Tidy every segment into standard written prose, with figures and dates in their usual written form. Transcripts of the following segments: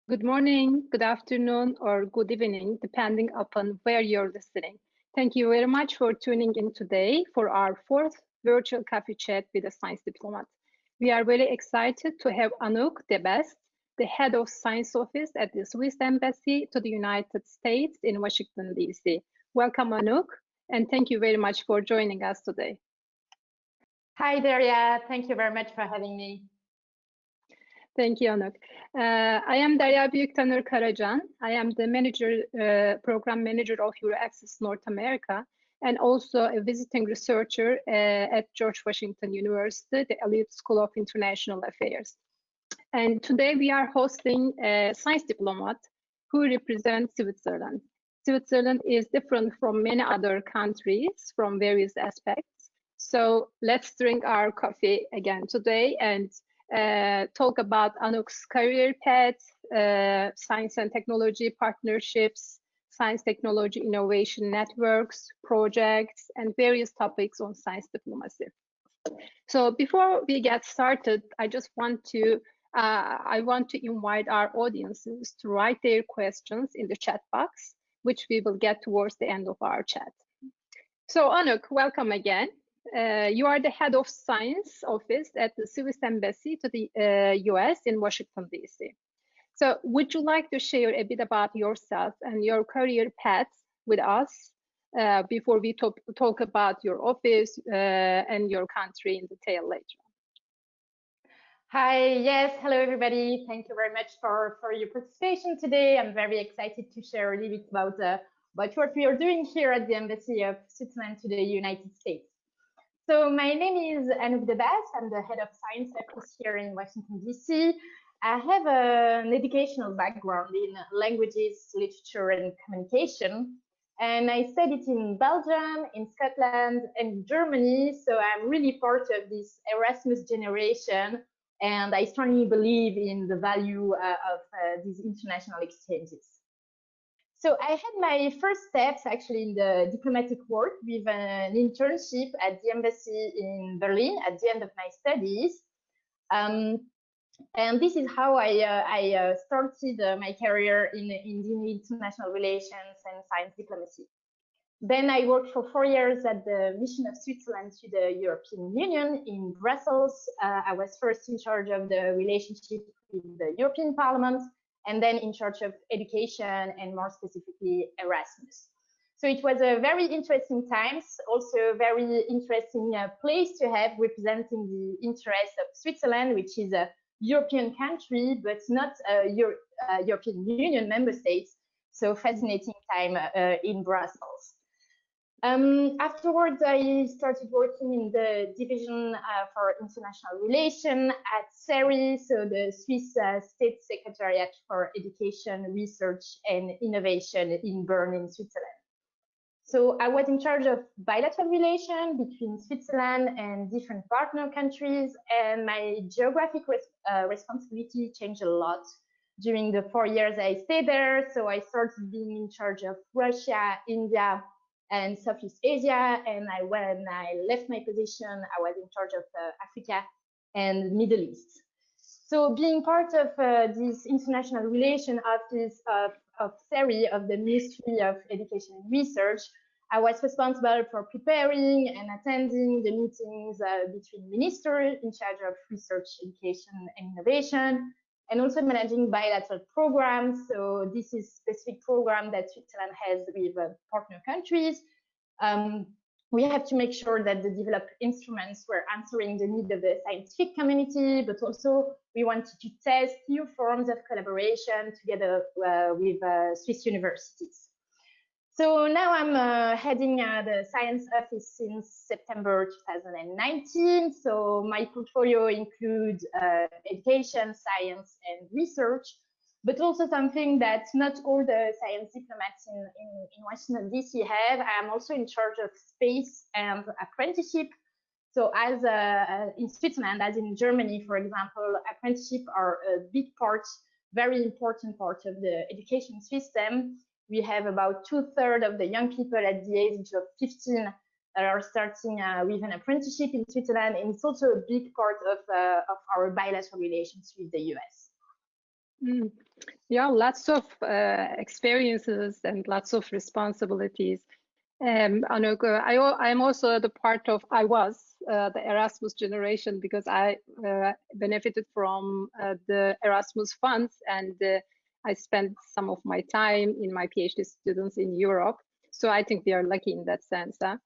Good morning, good afternoon, or good evening, depending upon where you're listening. Thank you very much for tuning in today for our fourth virtual coffee chat with a science diplomat. We are very excited to have Anouk De Bast, the head of science office at the Swiss Embassy to the United States in Washington, D.C. Welcome, Anouk, and thank you very much for joining us today. Hi, Daria. Thank you very much for having me. Thank you, Anouk. I am Derya Büyüktanır Karacan. I am the program manager of EURAXESS North America, and also a visiting researcher at George Washington University, the Elite School of International Affairs. And today we are hosting a science diplomat who represents Switzerland. Switzerland is different from many other countries from various aspects. So let's drink our coffee again today and talk about Anouk's career path, science and technology partnerships, science technology innovation networks, projects, and various topics on science diplomacy. So before we get started, I want to invite our audiences to write their questions in the chat box, which we will get towards the end of our chat. So Anouk, welcome again. You are the head of science office at the Swiss Embassy to the US in Washington, D.C. So would you like to share a bit about yourself and your career path with us before we talk about your office and your country in detail later? Hi, yes, hello everybody. Thank you very much for your participation today. I'm very excited to share a little bit about what we are doing here at the Embassy of Switzerland to the United States. So my name is Anouk De Bast. I'm the head of science office here in Washington, D.C. I have an educational background in languages, literature, and communication. And I studied in Belgium, in Scotland, and Germany. So I'm really part of this Erasmus generation. And I strongly believe in the value of these international exchanges. So I had my first steps actually in the diplomatic work with an internship at the embassy in Berlin at the end of my studies. And this is how I started my career in international relations and science diplomacy. Then I worked for 4 years at the mission of Switzerland to the European Union in Brussels. I was first in charge of the relationship with the European Parliament, and then in charge of education and more specifically Erasmus. So it was a very interesting times, also a very interesting place to have representing the interests of Switzerland, which is a European country, but not a European Union member states. So fascinating time in Brussels. Afterwards, I started working in the division for international relations at SERI, so the Swiss State Secretariat for Education, Research and Innovation in Bern in Switzerland. So I was in charge of bilateral relations between Switzerland and different partner countries, and my geographic responsibility changed a lot during the 4 years I stayed there. So I started being in charge of Russia, India, and Southeast Asia, and when I left my position, I was in charge of Africa and Middle East. So being part of this international relation office of SERI, of the Ministry of Education and Research, I was responsible for preparing and attending the meetings between ministers in charge of research, education, and innovation, and also managing bilateral programs. So this is a specific program that Switzerland has with partner countries. We have to make sure that the developed instruments were answering the need of the scientific community, but also we wanted to test new forms of collaboration together with Swiss universities. So now I'm heading the science office since September 2019. So my portfolio includes education, science, and research, but also something that not all the science diplomats in Washington, D.C. have. I'm also in charge of space and apprenticeship. So as in Switzerland, as in Germany, for example, apprenticeship are a big part, very important part of the education system. We have about 2/3 of the young people at the age of 15 that are starting with an apprenticeship in Switzerland, and it's also a big part of our bilateral relations with the US. Mm. Yeah, lots of experiences and lots of responsibilities. Anouk, I'm also the part of, I was the Erasmus generation because I benefited from the Erasmus funds, and I spent some of my time in my PhD students in Europe. So I think we are lucky in that sense. Huh?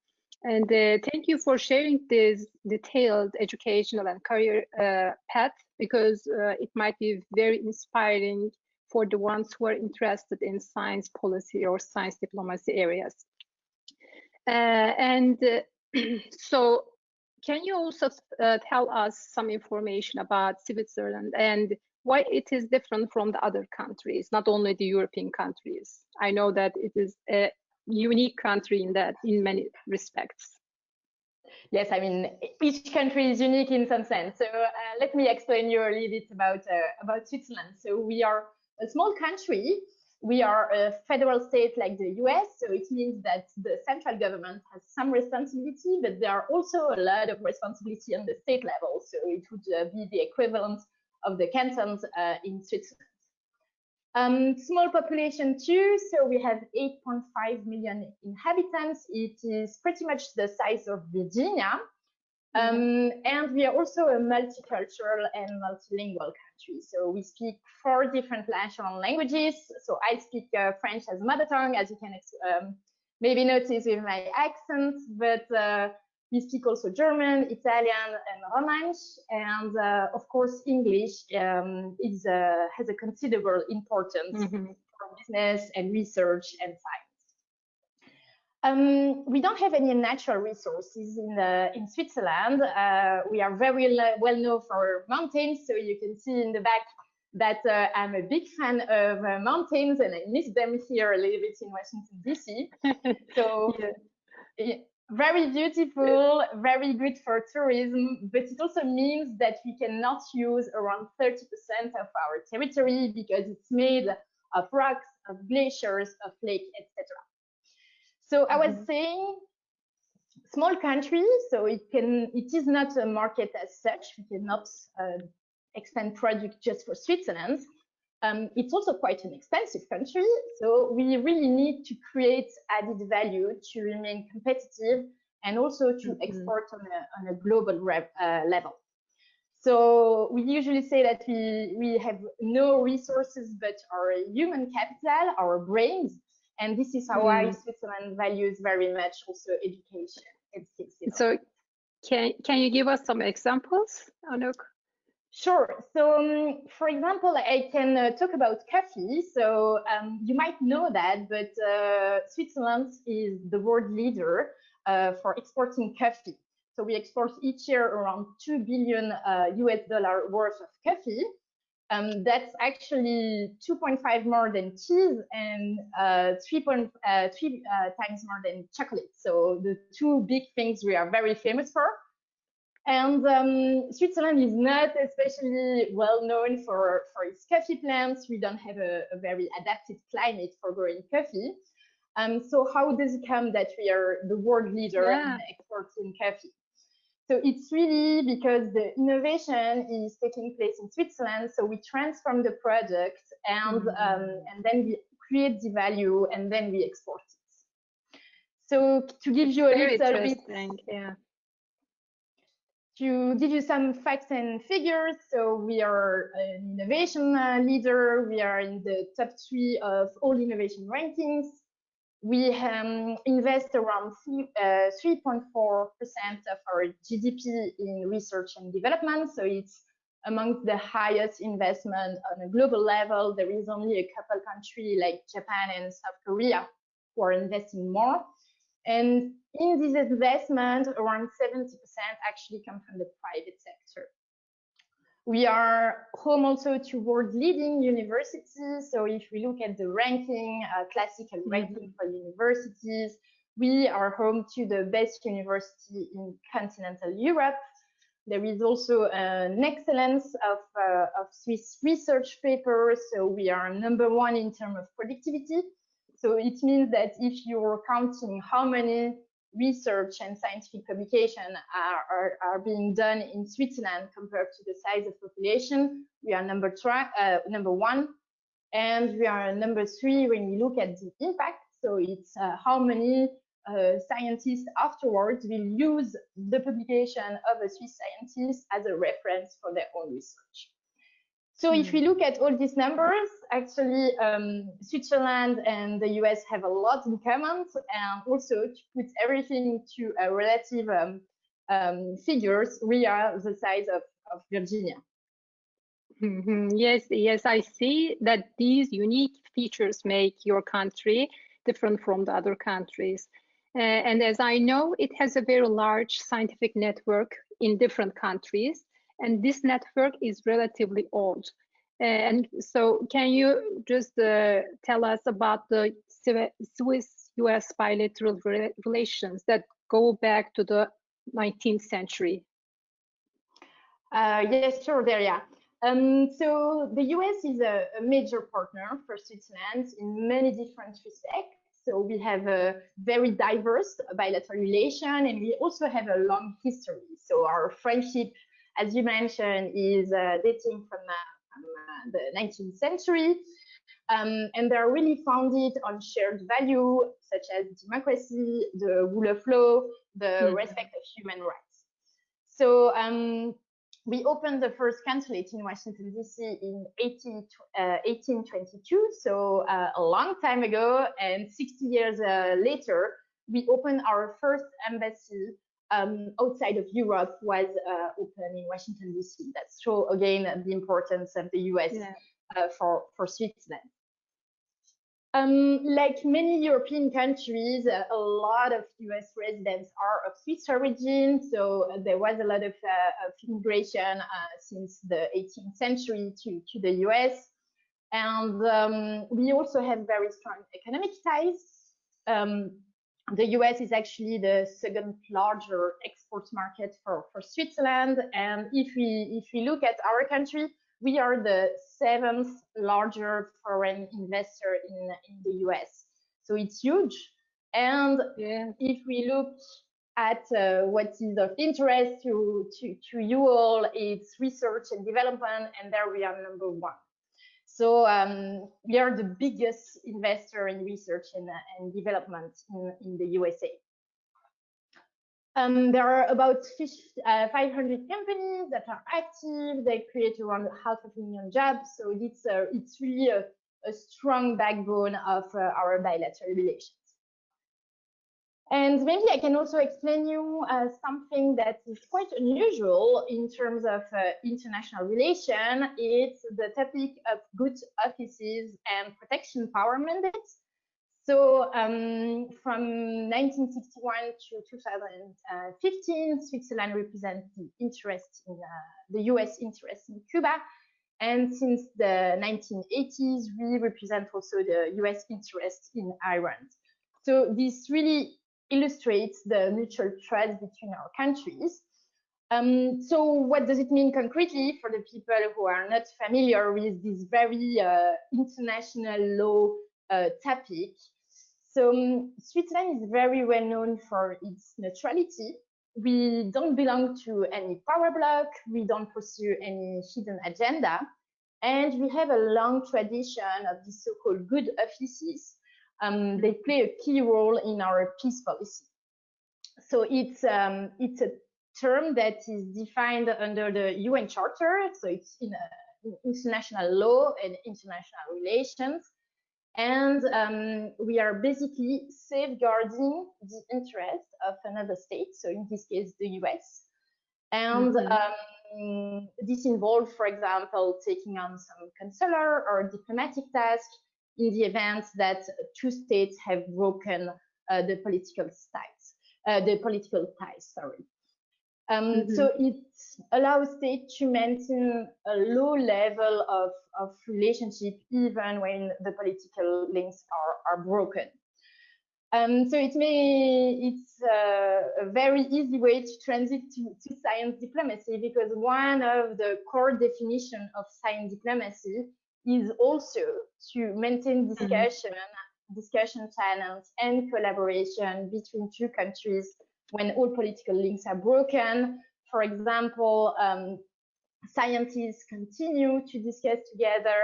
And thank you for sharing this detailed educational and career path, because it might be very inspiring for the ones who are interested in science policy or science diplomacy areas. So can you also tell us some information about Switzerland and why it is different from the other countries, not only the European countries? I know that it is a unique country in many respects. Yes, I mean, each country is unique in some sense. So let me explain you a little bit about Switzerland. So we are a small country. We are a federal state like the US. So it means that the central government has some responsibility, but there are also a lot of responsibility on the state level. So it would be the equivalent of the cantons in Switzerland. Small population too, so we have 8.5 million inhabitants. It is pretty much the size of Virginia. And we are also a multicultural and multilingual country. So we speak 4 different national languages. So I speak French as mother tongue, as you can maybe notice with my accent, but we speak also German, Italian, and Romansh, and of course English has a considerable importance for business and research and science. We don't have any natural resources in Switzerland. We are very well known for mountains, so you can see in the back that I'm a big fan of mountains, and I miss them here a little bit in Washington, D.C. So. Yeah. Very beautiful, very good for tourism, but it also means that we cannot use around 30% of our territory because it's made of rocks, of glaciers, of lakes, etc. So I was saying, small country, so it is not a market as such. We cannot expand product just for Switzerland. It's also quite an expensive country, so we really need to create added value to remain competitive and also to export on a global level. So we usually say that we have no resources but our human capital, our brains, and this is why Switzerland values very much also education and skills development. So can you give us some examples, Anouk? Sure. So, for example, I can talk about coffee. So you might know that, but Switzerland is the world leader for exporting coffee. So we export each year around $2 billion US worth of coffee. That's actually 2.5 more than cheese and 3 times more than chocolate. So the 2 big things we are very famous for. And Switzerland is not especially well known for its coffee plants. We don't have a very adapted climate for growing coffee. So how does it come that we are the world leader in exporting coffee? So it's really because the innovation is taking place in Switzerland. So we transform the product and then we create the value and then we export it. So to give you a little bit, to give you some facts and figures, so we are an innovation leader. We are in the top 3 of all innovation rankings. We invest around 3.4% of our GDP in research and development. So it's among the highest investment on a global level. There is only a couple countries like Japan and South Korea who are investing more. And in this investment, around 70% actually come from the private sector. We are home also to world-leading universities. So if we look at the ranking, classical ranking for universities, we are home to the best university in continental Europe. There is also an excellence of Swiss research papers. So we are #1 in terms of productivity. So it means that if you're counting how many research and scientific publication are being done in Switzerland compared to the size of population. We are number one, and we are number 3 when we look at the impact. So it's how many scientists afterwards will use the publication of a Swiss scientist as a reference for their own research. So if we look at all these numbers, actually Switzerland and the US have a lot in common, and also to put everything to a relative figures, we are the size of Virginia. Yes, I see that these unique features make your country different from the other countries. And as I know, it has a very large scientific network in different countries, and this network is relatively old. And so can you just tell us about the Swiss-US bilateral relations that go back to the 19th century? Yes, sure, Daria. So the US is a major partner for Switzerland in many different respects. So we have a very diverse bilateral relation, and we also have a long history. So our friendship, as you mentioned, is dating from the 19th century. And they're really founded on shared value, such as democracy, the rule of law, the respect of human rights. So we opened the first consulate in Washington, D.C. in 1822, so a long time ago, and 60 years later, we opened our first embassy outside of Europe, was opened in Washington, D.C. That shows, again, the importance of the U.S. For Switzerland. Like many European countries, a lot of US residents are of Swiss origin, so there was a lot of immigration since the 18th century to the US. And we also have very strong economic ties. The US is actually the second larger export market for Switzerland. And if we look at our country, we are the 7th larger foreign investor in the US. So it's huge. And if we look at what is of interest to you all, it's research and development, and there we are number 1. So we are the biggest investor in research and development in the USA. There are about 500 companies that are active. They create around 500,000 jobs. So it's really a strong backbone of our bilateral relations. And maybe I can also explain you something that is quite unusual in terms of international relation. It's the topic of good offices and protection power mandates. So from 1961 to 2015, Switzerland represents the interest in the US interest in Cuba. And since the 1980s, we represent also the US interest in Iran. So this really illustrates the mutual trust between our countries. So what does it mean concretely for the people who are not familiar with this very international law topic? So Switzerland is very well known for its neutrality. We don't belong to any power bloc. We don't pursue any hidden agenda. And we have a long tradition of these so-called good offices. They play a key role in our peace policy. So it's a term that is defined under the UN Charter. So it's in international law and international relations. And we are basically safeguarding the interest of another state, so in this case, the US. And this involves, for example, taking on some consular or diplomatic tasks in the event that 2 states have broken the political ties. So it allows states to maintain a low level of relationship even when the political links are broken. So it's a very easy way to transit to science diplomacy, because one of the core definitions of science diplomacy is also to maintain discussion discussion channels, and collaboration between two countries when all political links are broken. For example, scientists continue to discuss together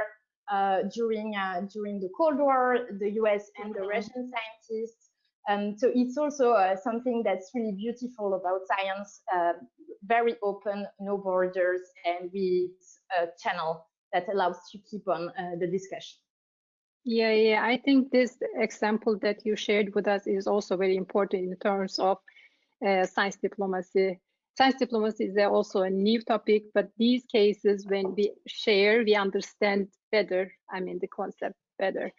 during the Cold War, the US and the Russian scientists. So it's also something that's really beautiful about science, very open, no borders, and with a channel that allows to keep on the discussion. Yeah, I think this example that you shared with us is also very important in terms of science diplomacy. Science diplomacy is also a new topic, but these cases, when we share, we understand better, the concept better.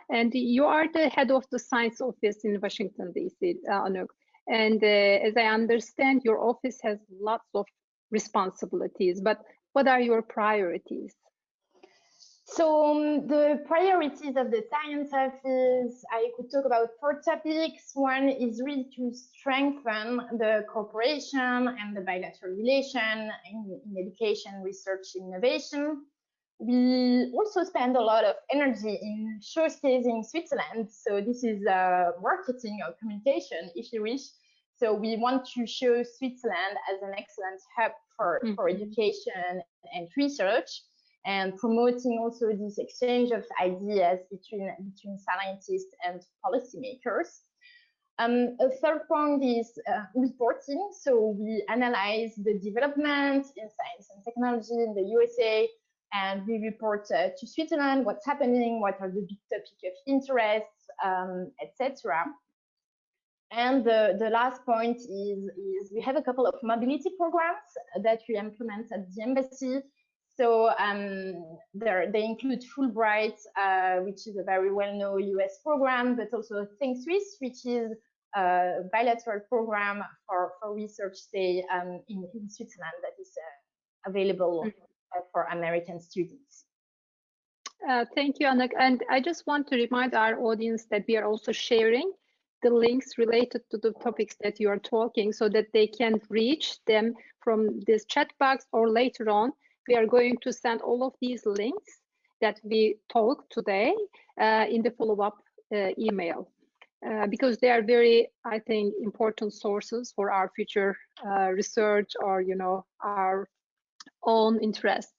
And you are the head of the science office in Washington, D.C., Anouk. And as I understand, your office has lots of responsibilities, but what are your priorities? So the priorities of the science office, I could talk about 4 topics. One is really to strengthen the cooperation and the bilateral relation in education, research, innovation. We also spend a lot of energy in showcasing Switzerland. So this is marketing or communication, if you wish. So we want to show Switzerland as an excellent hub for education and research, and promoting also this exchange of ideas between scientists and policymakers. A third point is reporting. So we analyze the development in science and technology in the USA, and we report to Switzerland what's happening, what are the big topics of interest, etc. And the last point is we have a couple of mobility programs that we implement at the embassy. So they include Fulbright, which is a very well-known US program, but also Think Swiss, which is a bilateral program for research stay in Switzerland that is available for American students. Thank you, Anouk. And I just want to remind our audience that we are also sharing the links related to the topics that you are talking so that they can reach them from this chat box, or later on we are going to send all of these links that we talked today in the follow-up email, because they are very, I think, important sources for our future research or, our own interests.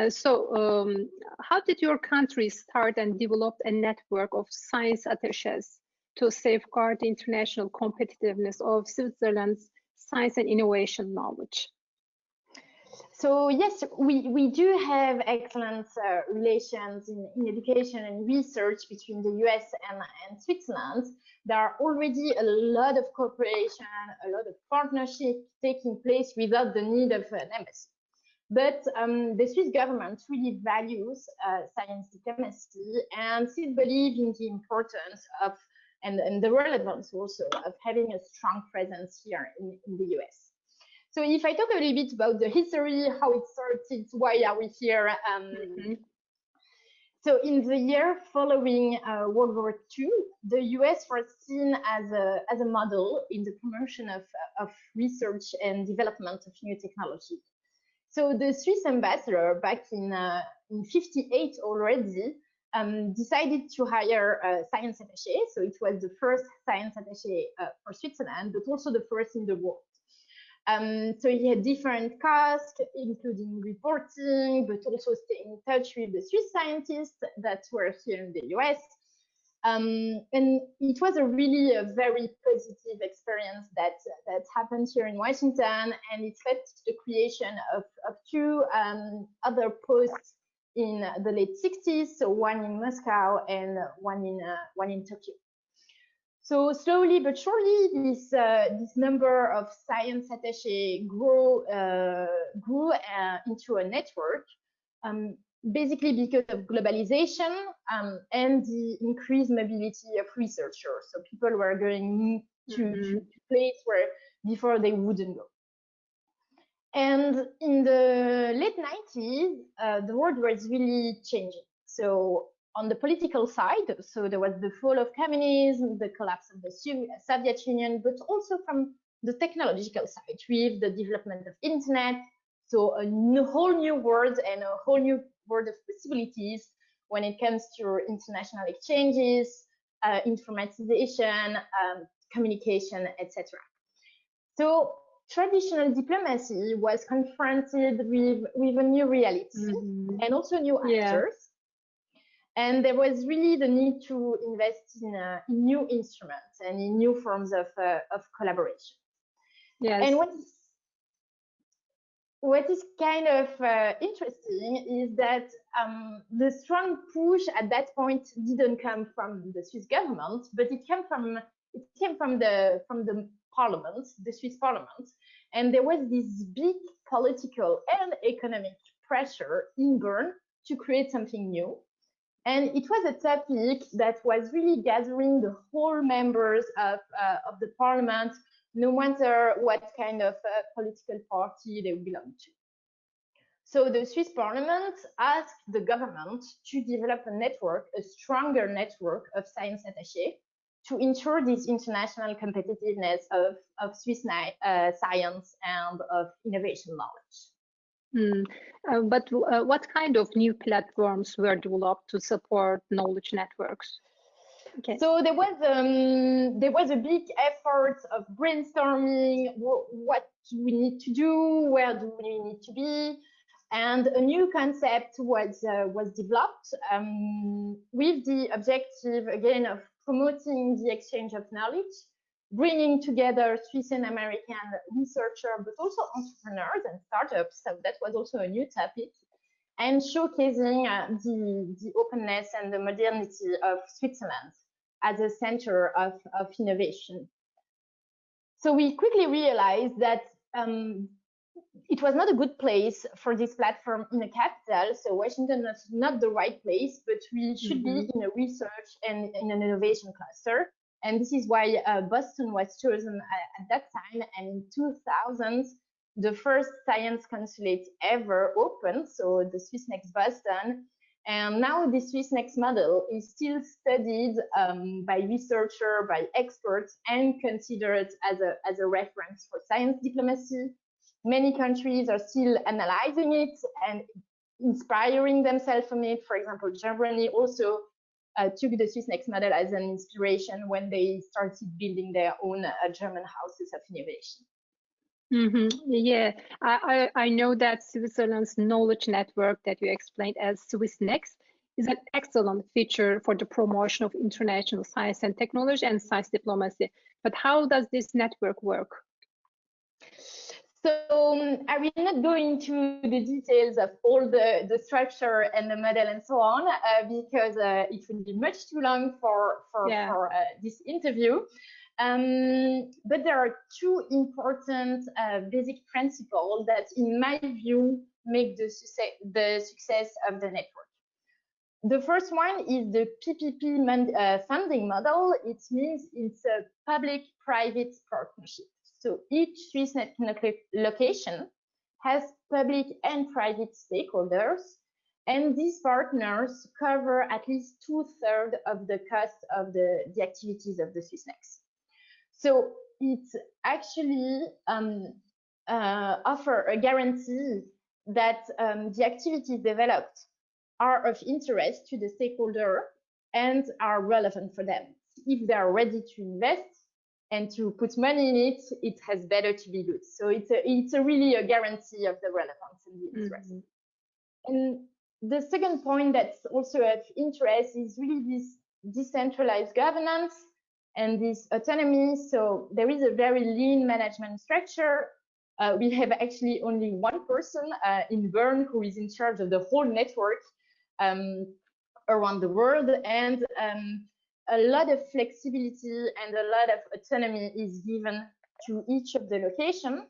So how did your country start and develop a network of science attaches to safeguard the international competitiveness of Switzerland's science and innovation knowledge? So yes, we do have excellent relations in education and research between the US and Switzerland. There are already a lot of cooperation, a lot of partnership taking place without the need of an embassy. But the Swiss government really values science diplomacy and still believes in the importance of and the relevance also of having a strong presence here in the US. So if I talk a little bit about the history, how it started, why are we here? So in the year following World War II, the US was seen as a model in the promotion of research and development of new technology. So the Swiss ambassador back in 58 already decided to hire a science attaché. So it was the first science attaché for Switzerland, but also the first in the world. So he had different tasks, including reporting, but also staying in touch with the Swiss scientists that were here in the US. And it was a really very positive experience that happened here in Washington, and it led to the creation of 2 other posts in the late 60s, so one in Moscow and one in Tokyo. So slowly but surely, this number of science attaché grew into a network, basically because of globalization and the increased mobility of researchers. So people were going to place where before they wouldn't go. And in the late 90s, the world was really changing. So on the political side, so there was the fall of communism, the collapse of the Soviet Union, but also from the technological side with the development of internet. So a whole new world and a whole new world of possibilities when it comes to international exchanges, informatization, communication, etc. So traditional diplomacy was confronted with a new reality and also new actors. And there was really the need to invest in new instruments and in new forms of collaboration. Yes. And what is kind of interesting is that the strong push at that point didn't come from the Swiss government, but it came from the parliament, the Swiss parliament, and there was this big political and economic pressure in Bern to create something new. And it was a topic that was really gathering the whole members of the parliament, no matter what kind of political party they belong to. So the Swiss parliament asked the government to develop a network, a stronger network of science attachés to ensure this international competitiveness of Swiss science and of innovation knowledge. But what kind of new platforms were developed to support knowledge networks? Okay. So there was a big effort of brainstorming. What do we need to do? Where do we need to be? And a new concept was developed with the objective again of promoting the exchange of knowledge, bringing together Swiss and American researchers, but also entrepreneurs and startups. So that was also a new topic, and showcasing the openness and the modernity of Switzerland as a center of innovation. So we quickly realized that it was not a good place for this platform in the capital. So Washington was not the right place, but we should be in a research and in an innovation cluster. And this is why Boston was chosen at that time. And in 2000, the first science consulate ever opened, so the Swissnex Boston. And now the Swissnex model is still studied by researchers, by experts, and considered as a reference for science diplomacy. Many countries are still analyzing it and inspiring themselves from it. For example, Germany also took the Swissnex model as an inspiration when they started building their own German houses of innovation. Yeah, I know that Switzerland's knowledge network that you explained as Swissnex is an excellent feature for the promotion of international science and technology and science diplomacy. But how does this network work? So I will not go into the details of all the structure and the model and so on, because it will be much too long for this interview. But there are two important basic principles that, in my view, make the success of the network. The first one is the PPP funding model. It means it's a public-private partnership. So each Swissnex location has public and private stakeholders, and these partners cover at least 2/3 of the cost of the activities of the Swissnex. So it actually offers a guarantee that the activities developed are of interest to the stakeholder and are relevant for them. If they are ready to invest and to put money in it, it has better to be good. So it's really a guarantee of the relevance and the interest. And the second point that's also of interest is really this decentralized governance and this autonomy. So there is a very lean management structure. We have actually only one person in Bern who is in charge of the whole network around the world, and a lot of flexibility and a lot of autonomy is given to each of the locations,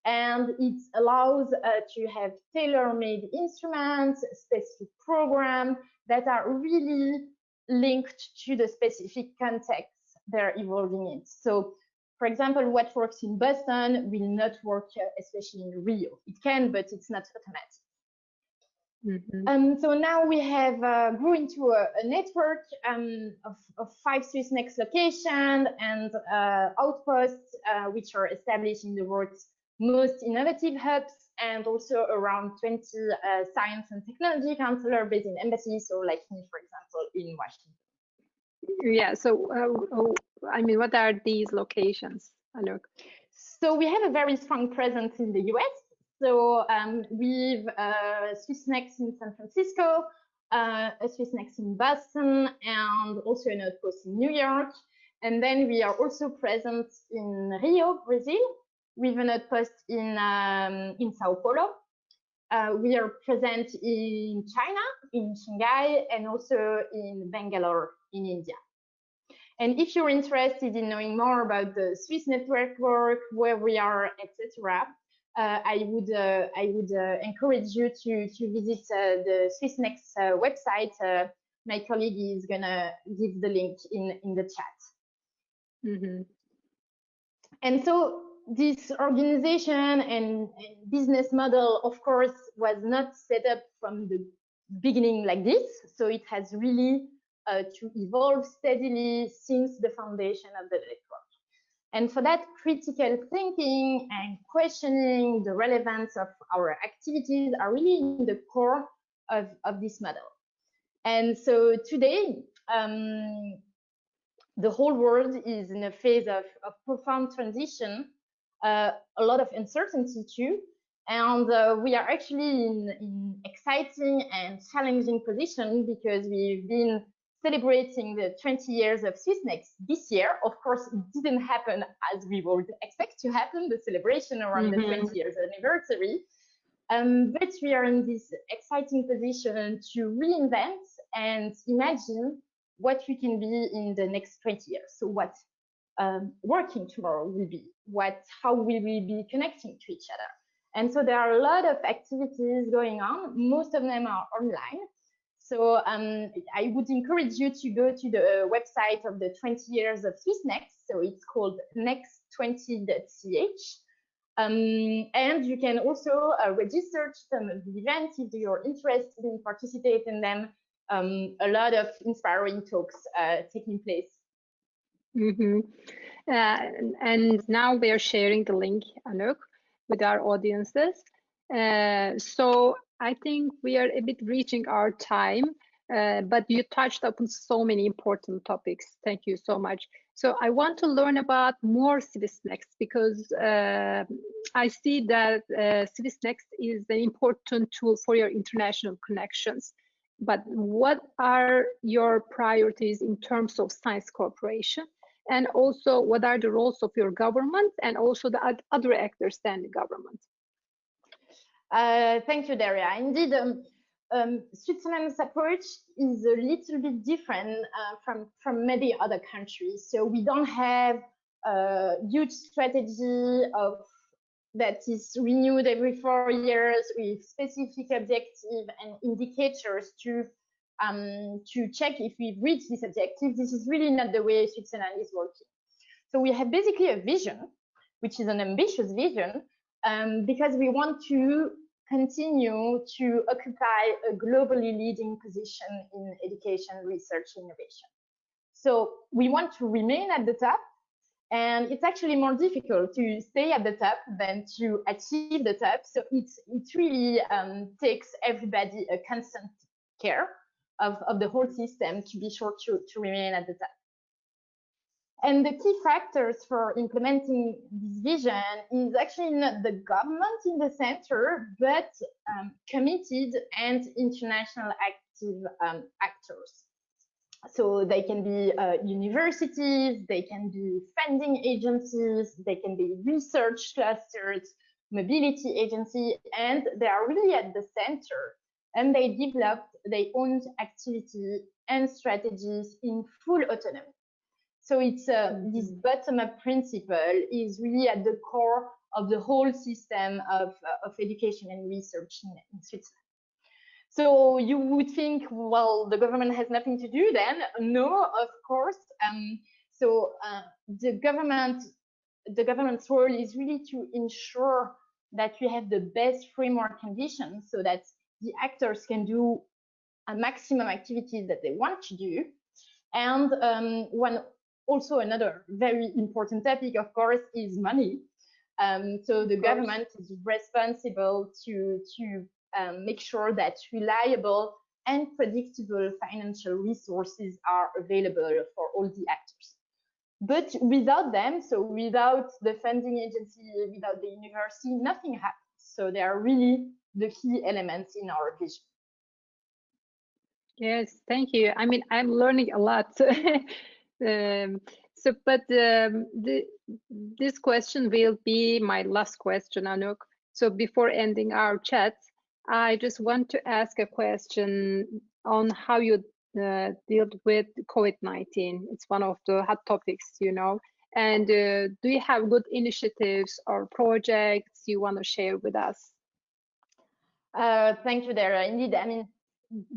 and it allows to have tailor-made instruments, specific programs that are really linked to the specific context they're evolving in. So, for example, what works in Boston will not work, especially in Rio. It can, but it's not automatic. So now we have grew into a network of 5 Swissnex locations and outposts, which are established in the world's most innovative hubs, and also around 20 science and technology counselors based in embassies, or like me, for example, in Washington. Yeah, so I mean, what are these locations, Anouk? So we have a very strong presence in the US. So we've Swissnex in San Francisco, a Swissnex in Boston, and also an outpost in New York. And then we are also present in Rio, Brazil, with an outpost in Sao Paulo. We are present in China, in Shanghai, and also in Bangalore, in India. And if you're interested in knowing more about the Swiss network work, where we are, etc., I would encourage you to visit the Swissnex website. My colleague is gonna give the link in the chat. Mm-hmm. And so this organization and business model, of course, was not set up from the beginning like this. So it has really to evolve steadily since the foundation of the network. And for that, critical thinking and questioning the relevance of our activities are really in the core of this model. And so today, the whole world is in a phase of profound transition, a lot of uncertainty too, and we are actually in exciting and challenging position because we've been celebrating the 20 years of Swissnex this year. Of course, it didn't happen as we would expect to happen, the celebration around the 20 years anniversary. But we are in this exciting position to reinvent and imagine what we can be in the next 20 years. So what working tomorrow will be, how will we be connecting to each other? And so there are a lot of activities going on. Most of them are online. So I would encourage you to go to the website of the 20 years of Swissnex. So it's called next20.ch. And you can also register some of the events if you're interested in participating in them. A lot of inspiring talks taking place. Mm-hmm. And now we are sharing the link, Anouk, with our audiences. So I think we are a bit reaching our time, but you touched upon so many important topics. Thank you so much. So I want to learn about more Swissnex because I see that Swissnex is an important tool for your international connections. But what are your priorities in terms of science cooperation? And also, what are the roles of your government and also the other actors than the government? Thank you, Daria. Indeed, Switzerland's approach is a little bit different from many other countries. So we don't have a huge strategy that is renewed every 4 years with specific objectives and indicators to check if we've reached this objective. This is really not the way Switzerland is working. So we have basically a vision, which is an ambitious vision, because we want to continue to occupy a globally leading position in education, research, innovation. So we want to remain at the top, and it's actually more difficult to stay at the top than to achieve the top. So it really takes everybody a constant care of the whole system to be sure to remain at the top. And the key factors for implementing this vision is actually not the government in the center, but committed and international active actors. So they can be universities, they can be funding agencies, they can be research clusters, mobility agency, and they are really at the center. And they developed their own activity and strategies in full autonomy. So it's this bottom-up principle is really at the core of the whole system of education and research in Switzerland. So you would think, well, the government has nothing to do then. No, of course. So the government's role is really to ensure that we have the best framework conditions so that the actors can do a maximum activities that they want to do. And also another very important topic, of course, is money. So the government is responsible to make sure that reliable and predictable financial resources are available for all the actors. But without them, so without the funding agency, without the university, nothing happens. So they are really the key elements in our vision. Yes, thank you. I mean, I'm learning a lot. This question will be my last question, Anouk. So before ending our chat, I just want to ask a question on how you dealt with COVID-19. It's one of the hot topics, you know. And do you have good initiatives or projects you want to share with us? Thank you, Dara. Indeed, I mean,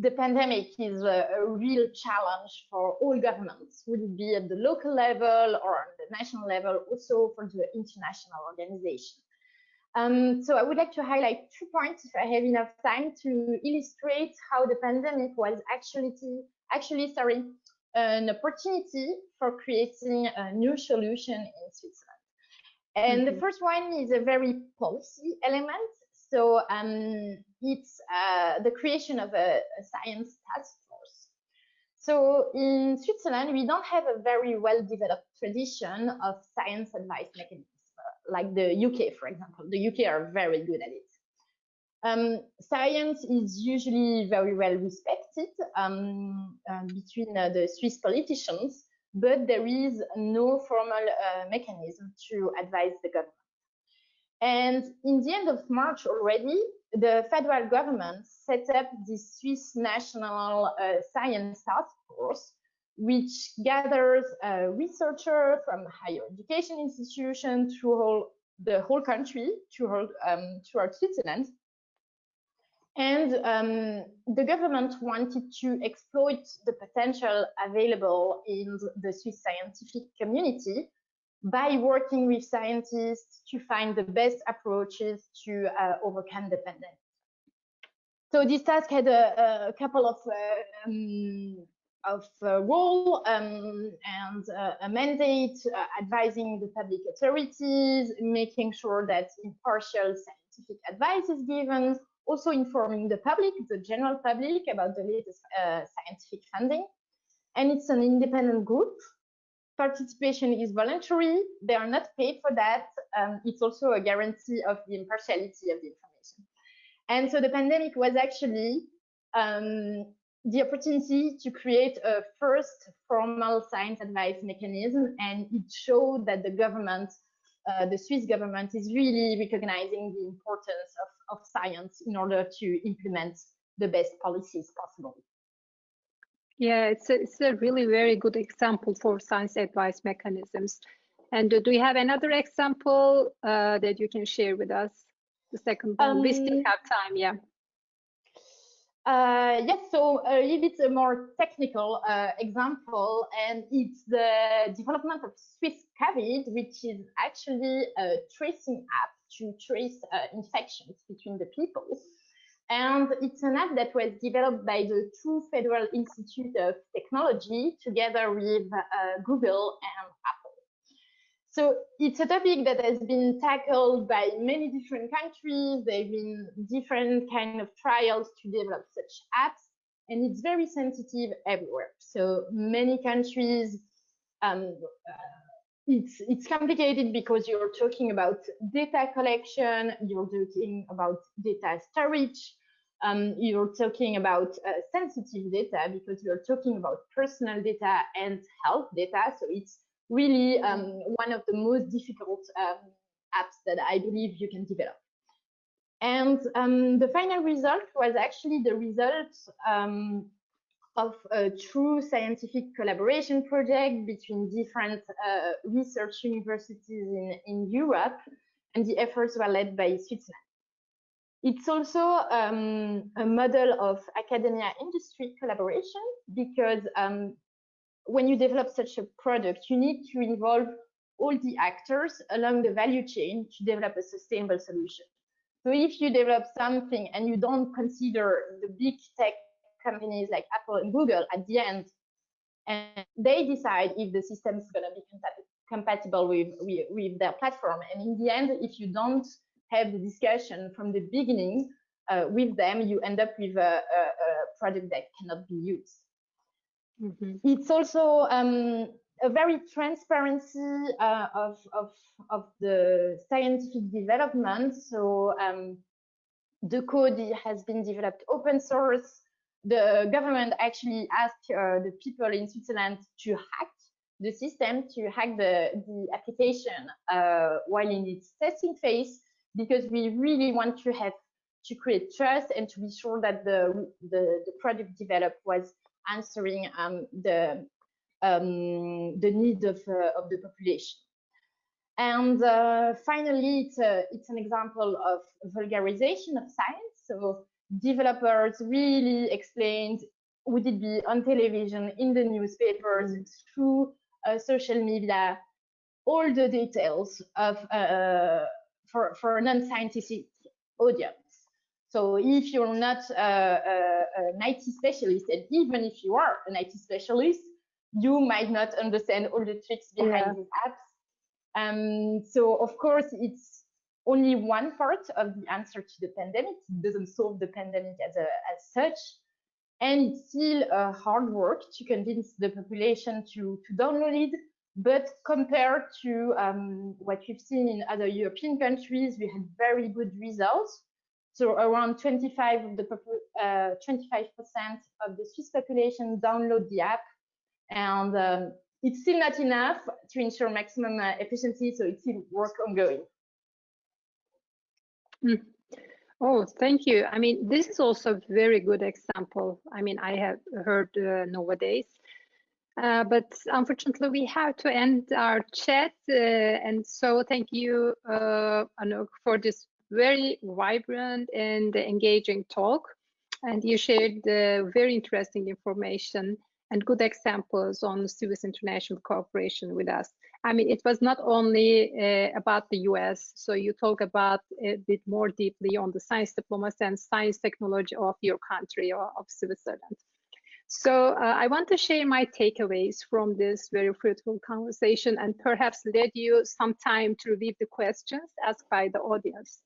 the pandemic is a real challenge for all governments, would it be at the local level or on the national level, also for the international organization. So I would like to highlight 2 points, if I have enough time, to illustrate how the pandemic was actually an opportunity for creating a new solution in Switzerland. And the first one is a very policy element. So it's the creation of a science task force. So in Switzerland, we don't have a very well-developed tradition of science advice mechanisms, like the UK, for example. The UK are very good at it. Science is usually very well respected between the Swiss politicians, but there is no formal mechanism to advise the government. And in the end of March already, the federal government set up the Swiss National Science Task Force, which gathers researchers from higher education institutions through the whole country, throughout Switzerland. And the government wanted to exploit the potential available in the Swiss scientific community by working with scientists to find the best approaches to overcome the pandemic. So this task had a couple of role and a mandate, advising the public authorities, making sure that impartial scientific advice is given, also informing the public, the general public, about the latest scientific funding. And it's an independent group. Participation is voluntary. They are not paid for that. It's also a guarantee of the impartiality of the information. And so the pandemic was actually the opportunity to create a first formal science advice mechanism, and it showed that the government, the Swiss government, is really recognizing the importance of science in order to implement the best policies possible. Yeah, it's a really very good example for science advice mechanisms. And do you have another example that you can share with us? The second one, we still have time, yeah. Yes, so a little bit more technical example, and it's the development of Swiss Cabbage, which is actually a tracing app to trace infections between the people. And it's an app that was developed by the two Federal Institute of Technology together with Google and Apple. So it's a topic that has been tackled by many different countries. There have been different kind of trials to develop such apps, and it's very sensitive everywhere. So many countries, it's complicated because you're talking about data collection, you're talking about data storage, you're talking about sensitive data because you're talking about personal data and health data. So it's really one of the most difficult apps that I believe you can develop. And the final result was actually the result of a true scientific collaboration project between different research universities in Europe, and the efforts were led by Swissnex. It's also a model of academia-industry collaboration because when you develop such a product, you need to involve all the actors along the value chain to develop a sustainable solution. So if you develop something and you don't consider the big tech companies like Apple and Google at the end, and they decide if the system is going to be compatible with their platform. And in the end, if you don't have the discussion from the beginning, with them, you end up with a product that cannot be used. Mm-hmm. It's also a very transparency of the scientific development. So the code has been developed open source. The government actually asked the people in Switzerland to hack the system, to hack the application while in its testing phase, because we really want to create trust and to be sure that the product developed was answering the needs of the population. And finally, it's an example of vulgarization of science. So developers really explained, would it be on television, in the newspapers, through social media, all the details of for a non-scientific audience. So if you're not an IT specialist, and even if you are an IT specialist, you might not understand all the tricks behind these apps. So of course, it's only one part of the answer to the pandemic. It doesn't solve the pandemic as such. And it's still hard work to convince the population to download it. But compared to what we've seen in other European countries, we had very good results. So around 25% of the Swiss population download the app. And it's still not enough to ensure maximum efficiency, so it's still work ongoing. Oh, thank you. I mean, this is also a very good example. I mean, I have heard nowadays, but unfortunately we have to end our chat. And so thank you, Anouk, for this very vibrant and engaging talk. And you shared very interesting information and good examples on Swiss international cooperation with us. I mean, it was not only about the US, so you talk about a bit more deeply on the science diplomacy and science technology of your country, or of Switzerland. So I want to share my takeaways from this very fruitful conversation and perhaps let you some time to review the questions asked by the audience.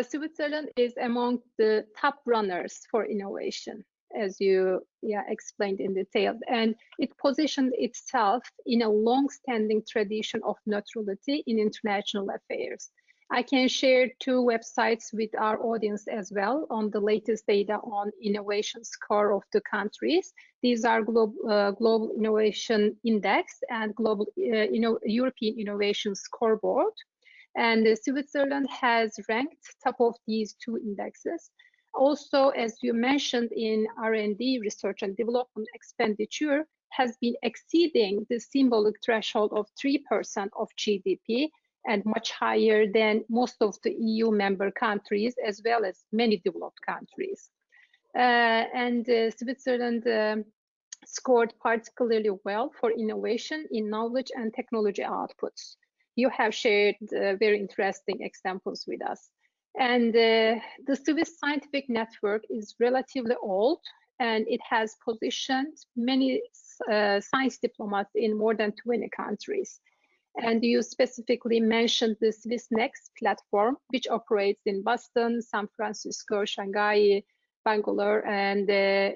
Switzerland is among the top runners for innovation, as you explained in detail, and it positioned itself in a long-standing tradition of neutrality in international affairs. I can share 2 websites with our audience as well on the latest data on innovation score of the countries. These are Global Innovation Index and European Innovation Scoreboard. And Switzerland has ranked top of these 2 indexes. Also, as you mentioned, in R&D, research and development expenditure has been exceeding the symbolic threshold of 3% of GDP, and much higher than most of the EU member countries, as well as many developed countries. Switzerland scored particularly well for innovation in knowledge and technology outputs. You have shared very interesting examples with us. And the Swiss scientific network is relatively old, and it has positioned many science diplomats in more than 20 countries. And you specifically mentioned the Swissnex platform, which operates in Boston, San Francisco, Shanghai, Bangalore, and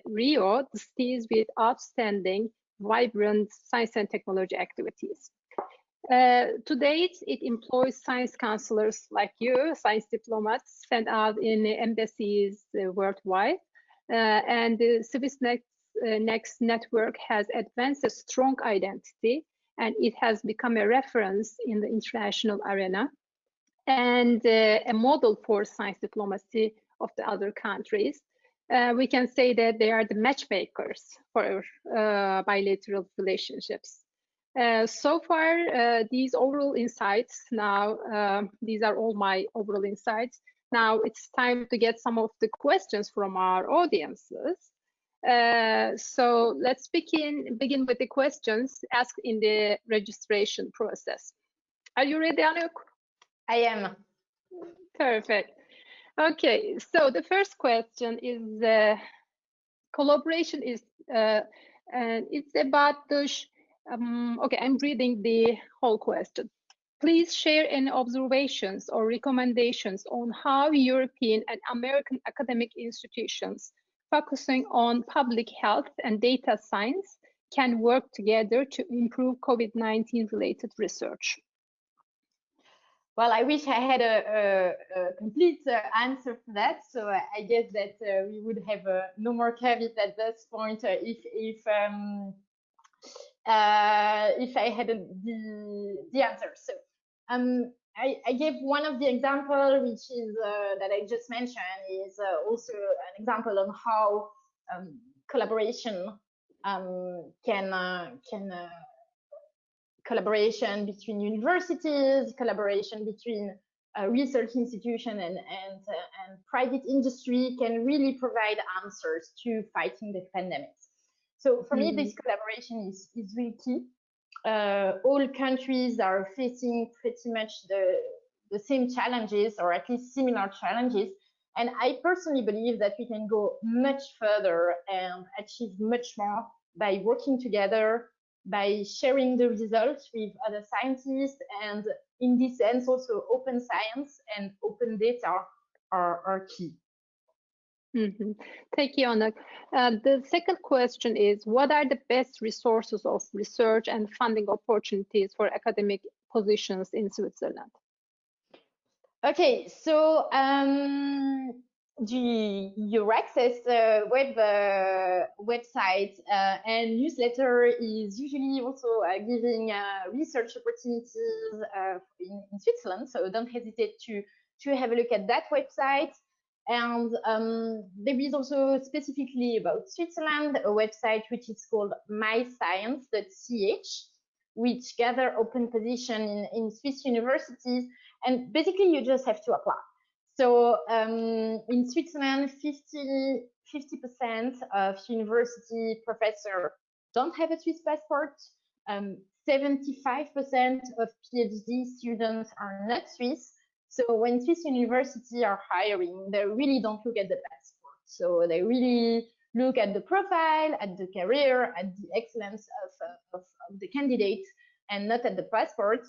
Rio, the cities with outstanding, vibrant science and technology activities. To date, it employs science counselors like you, science diplomats sent out in embassies worldwide. And the Swissnex network has advanced a strong identity, and it has become a reference in the international arena and a model for science diplomacy of the other countries. We can say that they are the matchmakers for bilateral relationships. So far, these overall insights now, these are all my overall insights. Now it's time to get some of the questions from our audiences. So let's begin with the questions asked in the registration process. Are you ready, Anouk? I am. Perfect. Okay, so the first question is collaboration is, and it's about the, okay, I'm reading the whole question. Please share any observations or recommendations on how European and American academic institutions focusing on public health and data science can work together to improve COVID-19 related research. Well, I wish I had a complete answer for that. So I guess that we would have no more caveat at this point if I had the answer. So I gave one of the example, which is that I just mentioned, is also an example on how collaboration collaboration between universities, collaboration between research institution and private industry can really provide answers to fighting the pandemics. So for me, this collaboration is really key. All countries are facing pretty much the same challenges, or at least similar challenges. And I personally believe that we can go much further and achieve much more by working together, by sharing the results with other scientists, and in this sense also open science and open data are key. Thank you, Anouk. The second question is, what are the best resources of research and funding opportunities for academic positions in Switzerland? Okay, so the EURAXESS website and newsletter is usually also giving research opportunities in Switzerland, so don't hesitate to have a look at that website. And there is also specifically about Switzerland a website which is called myscience.ch, which gather open position in Swiss universities, and basically you just have to apply. So in Switzerland, 50% of university professors don't have a Swiss passport. 75% of PhD students are not Swiss. So when Swiss universities are hiring, they really don't look at the passport. So they really look at the profile, at the career, at the excellence of the candidate, and not at the passport.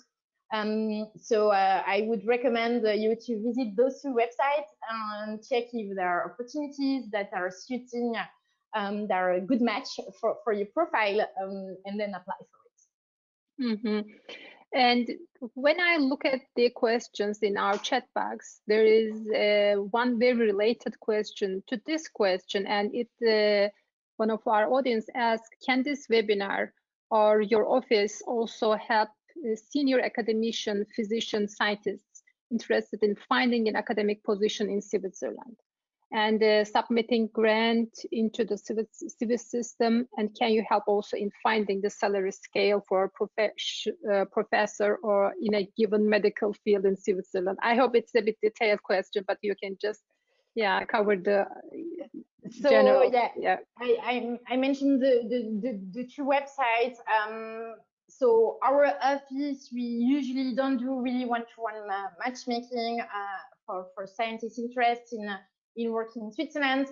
So I would recommend you to visit those two websites and check if there are opportunities that are suiting, that are a good match for your profile, and then apply for it. And when I look at the questions in our chat box, there is one very related question to this question, and one of our audience asked, can this webinar or your office also help senior academician, physician, scientists interested in finding an academic position in Switzerland and submitting grant into the Swiss system? And can you help also in finding the salary scale for a professor or in a given medical field in Switzerland? I hope it's a bit detailed question, but you can just cover the general. I mentioned the two websites. So our office, we usually don't do really one-to-one matchmaking for scientists interested in working in Switzerland.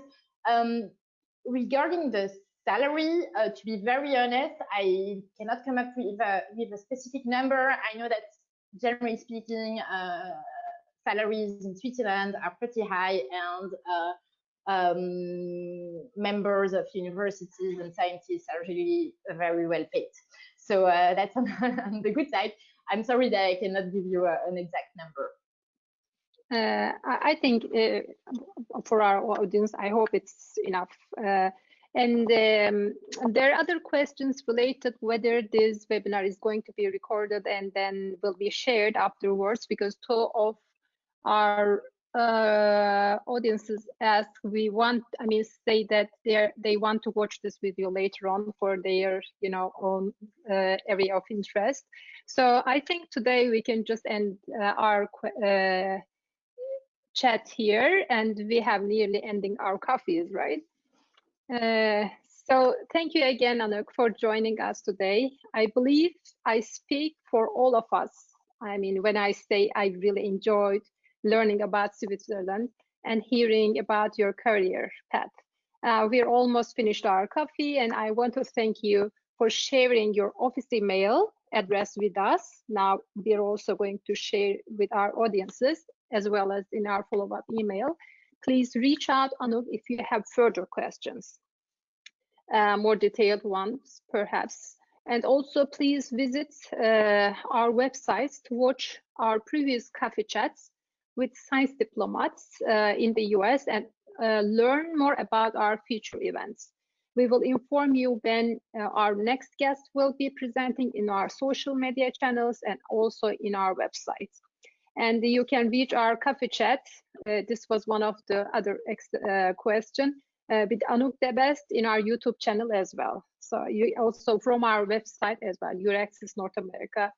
Regarding the salary, to be very honest, I cannot come up with a specific number. I know that generally speaking, salaries in Switzerland are pretty high, and members of universities and scientists are really very well paid. So that's on the good side. I'm sorry that I cannot give you an exact number. I think for our audience, I hope it's enough. And there are other questions related whether this webinar is going to be recorded and then will be shared afterwards, because two of our audiences ask, say that they want to watch this video later on for their own area of interest. So I think today we can just end our chat here, and we have nearly ending our coffees, right? So thank you again, Anouk, for joining us today. I believe I speak for all of us. When I say I really enjoyed learning about Switzerland and hearing about your career path. We're almost finished our coffee, and I want to thank you for sharing your office email address with us. Now we're also going to share with our audiences as well as in our follow-up email. Please reach out, Anouk, if you have further questions, more detailed ones perhaps. And also please visit our websites to watch our previous coffee chats with science diplomats in the US and learn more about our future events. We will inform you when our next guest will be presenting in our social media channels and also in our website. And you can reach our coffee chat. This was one of the other questions with Anouk De Bast in our YouTube channel as well. So you also from our website as well, EURAXESS North America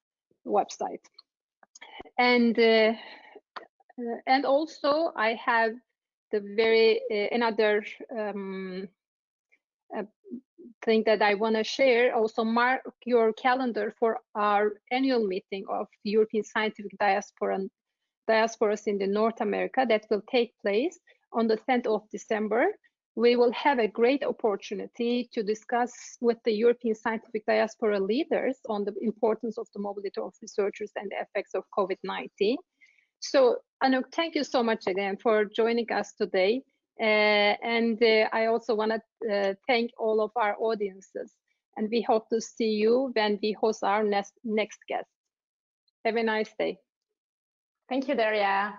website. And also I have the very another thing that I want to share. Also mark your calendar for our annual meeting of European Scientific Diasporas in the North America that will take place on the 10th of December. We will have a great opportunity to discuss with the European scientific diaspora leaders on the importance of the mobility of researchers and the effects of COVID-19. So Anouk, thank you so much again for joining us today. I also want to thank all of our audiences, and we hope to see you when we host our next guest. Have a nice day. Thank you, Daria.